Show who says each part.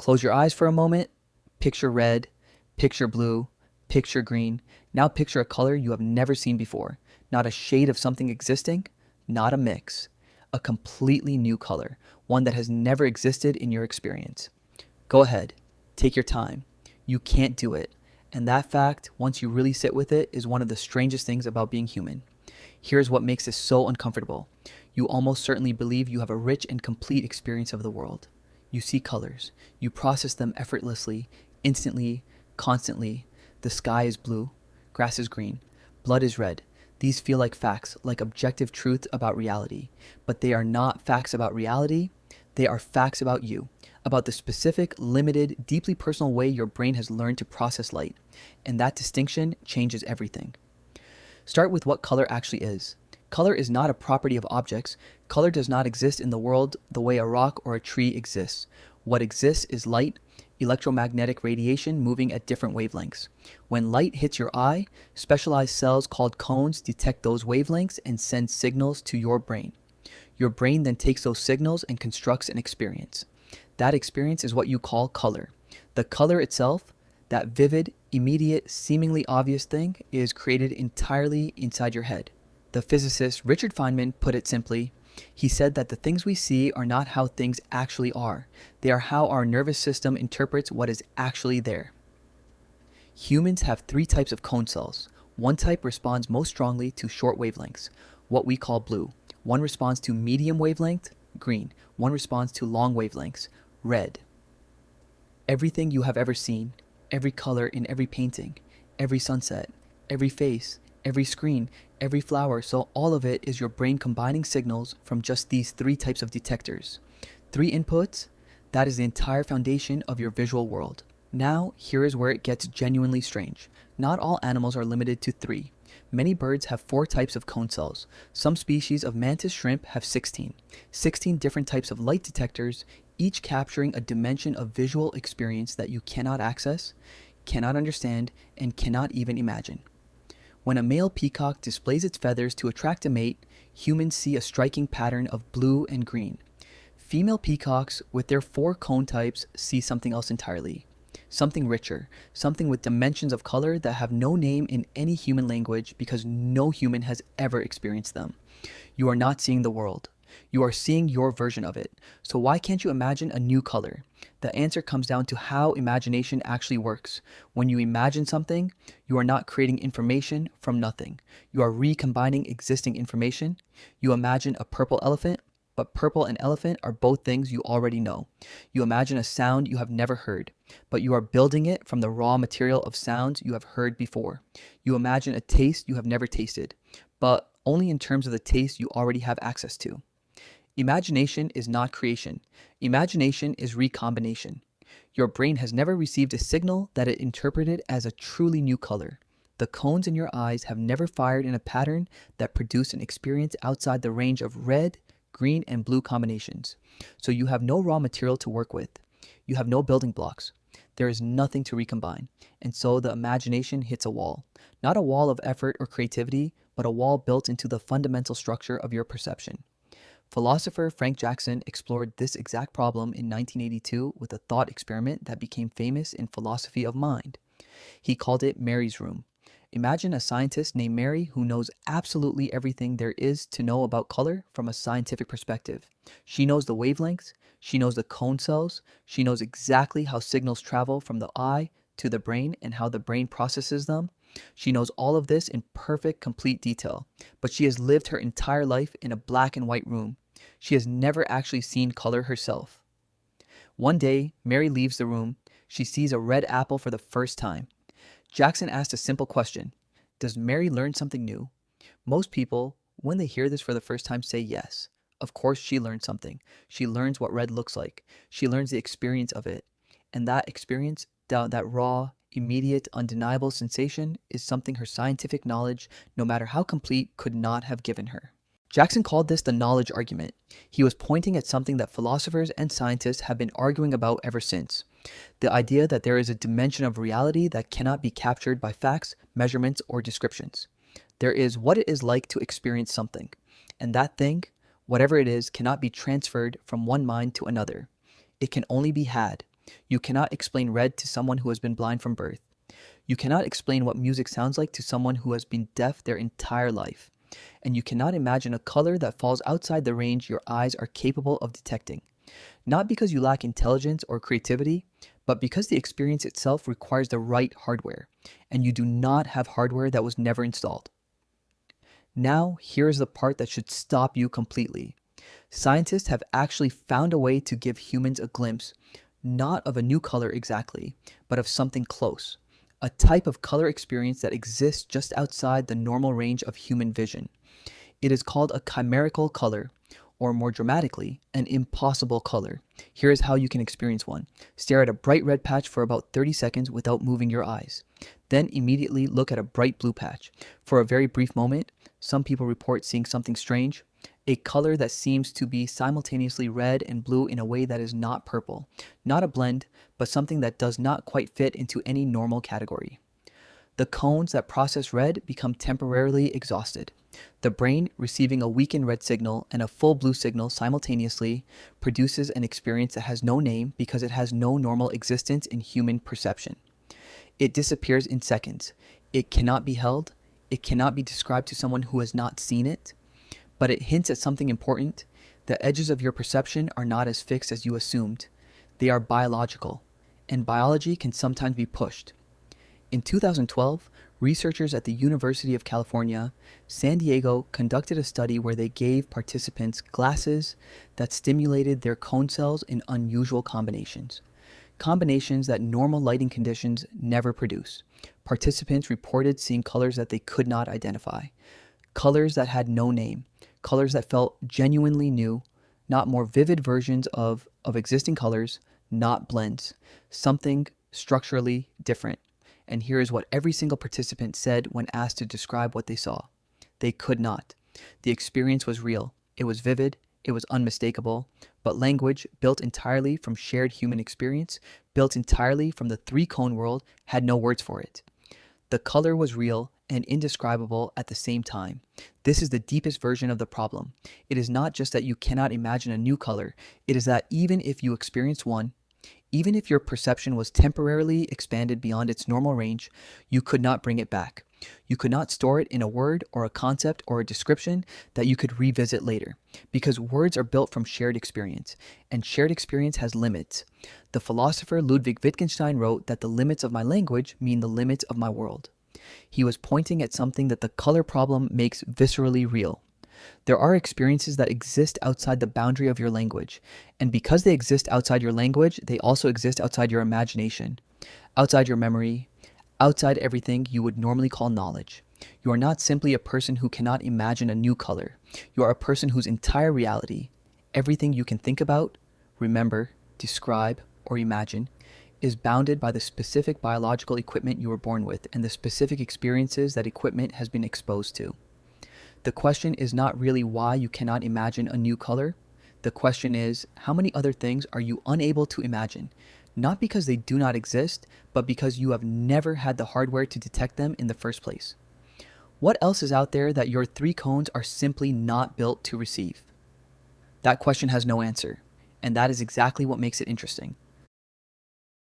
Speaker 1: Close your eyes for a moment. Picture red, picture blue, picture green. Now picture a color you have never seen before. Not a shade of something existing, not a mix. A completely new color, one that has never existed in your experience. Go ahead, take your time. You can't do it. And that fact, once you really sit with it, is one of the strangest things about being human. Here's what makes this so uncomfortable. You almost certainly believe you have a rich and complete experience of the world. You see colors. You process them effortlessly, instantly, constantly. The sky is blue. Grass is green. Blood is red. These feel like facts, like objective truth about reality. But they are not facts about reality. They are facts about you, about the specific, limited, deeply personal way your brain has learned to process light. And that distinction changes everything. Start with what color actually is. Color is not a property of objects. Color does not exist in the world the way a rock or a tree exists. What exists is light, electromagnetic radiation moving at different wavelengths. When light hits your eye, specialized cells called cones detect those wavelengths and send signals to your brain. Your brain then takes those signals and constructs an experience. That experience is what you call color. The color itself, that vivid, immediate, seemingly obvious thing, is created entirely inside your head. The physicist Richard Feynman put it simply. He said that the things we see are not how things actually are. They are how our nervous system interprets what is actually there. Humans have three types of cone cells. One type responds most strongly to short wavelengths, what we call blue. One responds to medium wavelength, green. One responds to long wavelengths, red. Everything you have ever seen, every color in every painting, every sunset, every face, every screen, every flower, so all of it is your brain combining signals from just these three types of detectors. Three inputs, that is the entire foundation of your visual world. Now, here is where it gets genuinely strange. Not all animals are limited to three. Many birds have 4 types of cone cells. Some species of mantis shrimp have 16. 16 different types of light detectors, each capturing a dimension of visual experience that you cannot access, cannot understand, and cannot even imagine. When a male peacock displays its feathers to attract a mate, humans see a striking pattern of blue and green. Female peacocks, with their 4 cone types, see something else entirely. Something richer, something with dimensions of color that have no name in any human language because no human has ever experienced them. You are not seeing the world. You are seeing your version of it. So why can't you imagine a new color? The answer comes down to how imagination actually works. When you imagine something, you are not creating information from nothing. You are recombining existing information. You imagine a purple elephant, but purple and elephant are both things you already know. You imagine a sound you have never heard, but you are building it from the raw material of sounds you have heard before. You imagine a taste you have never tasted, but only in terms of the taste you already have access to. Imagination is not creation. Imagination is recombination. Your brain has never received a signal that it interpreted as a truly new color. The cones in your eyes have never fired in a pattern that produced an experience outside the range of red, green, and blue combinations. So you have no raw material to work with. You have no building blocks. There is nothing to recombine. And so the imagination hits a wall. Not a wall of effort or creativity, but a wall built into the fundamental structure of your perception. Philosopher Frank Jackson explored this exact problem in 1982 with a thought experiment that became famous in philosophy of mind. He called it Mary's Room. Imagine a scientist named Mary who knows absolutely everything there is to know about color from a scientific perspective. She knows the wavelengths, she knows the cone cells, she knows exactly how signals travel from the eye to the brain and how the brain processes them. She knows all of this in perfect, complete detail, but she has lived her entire life in a black and white room. She has never actually seen color herself. One day, Mary leaves the room. She sees a red apple for the first time. Jackson asked a simple question. Does Mary learn something new? Most people, when they hear this for the first time, say yes. Of course she learned something. She learns what red looks like. She learns the experience of it. And that experience, that raw, immediate, undeniable sensation is something her scientific knowledge, no matter how complete, could not have given her. Jackson called this the knowledge argument. He was pointing at something that philosophers and scientists have been arguing about ever since. The idea that there is a dimension of reality that cannot be captured by facts, measurements, or descriptions. There is what it is like to experience something, and that thing, whatever it is, cannot be transferred from one mind to another. It can only be had. You cannot explain red to someone who has been blind from birth. You cannot explain what music sounds like to someone who has been deaf their entire life. And you cannot imagine a color that falls outside the range your eyes are capable of detecting. Not because you lack intelligence or creativity, but because the experience itself requires the right hardware, and you do not have hardware that was never installed. Now, here is the part that should stop you completely. Scientists have actually found a way to give humans a glimpse, not of a new color exactly, but of something close. A type of color experience that exists just outside the normal range of human vision. It is called a chimerical color, or more dramatically, an impossible color. Here is how you can experience one. Stare at a bright red patch for about 30 seconds without moving your eyes. Then immediately look at a bright blue patch. For a very brief moment, some people report seeing something strange, a color that seems to be simultaneously red and blue in a way that is not purple, not a blend, but something that does not quite fit into any normal category. The cones that process red become temporarily exhausted. The brain, receiving a weakened red signal and a full blue signal simultaneously, produces an experience that has no name because it has no normal existence in human perception. It disappears in seconds. It cannot be held. It cannot be described to someone who has not seen it. But it hints at something important. The edges of your perception are not as fixed as you assumed. They are biological, and biology can sometimes be pushed. In 2012, researchers at the University of California, San Diego conducted a study where they gave participants glasses that stimulated their cone cells in unusual combinations. Combinations that normal lighting conditions never produce. Participants reported seeing colors that they could not identify. Colors that had no name. Colors that felt genuinely new, not more vivid versions of existing colors, not blends. Something structurally different. And here is what every single participant said when asked to describe what they saw. They could not. The experience was real. It was vivid. It was unmistakable. But language, built entirely from shared human experience, built entirely from the three-cone world, had no words for it. The color was real and indescribable at the same time. This is the deepest version of the problem. It is not just that you cannot imagine a new color. It is that even if you experience one, even if your perception was temporarily expanded beyond its normal range, you could not bring it back. You could not store it in a word or a concept or a description that you could revisit later, because words are built from shared experience, and shared experience has limits. The philosopher Ludwig Wittgenstein wrote that the limits of my language mean the limits of my world. He was pointing at something that the color problem makes viscerally real. There are experiences that exist outside the boundary of your language, and because they exist outside your language, they also exist outside your imagination, outside your memory, outside everything you would normally call knowledge. You are not simply a person who cannot imagine a new color. You are a person whose entire reality, everything you can think about, remember, describe, or imagine, is bounded by the specific biological equipment you were born with and the specific experiences that equipment has been exposed to. The question is not really why you cannot imagine a new color. The question is, how many other things are you unable to imagine? Not because they do not exist, but because you have never had the hardware to detect them in the first place. What else is out there that your three cones are simply not built to receive? That question has no answer, and that is exactly what makes it interesting.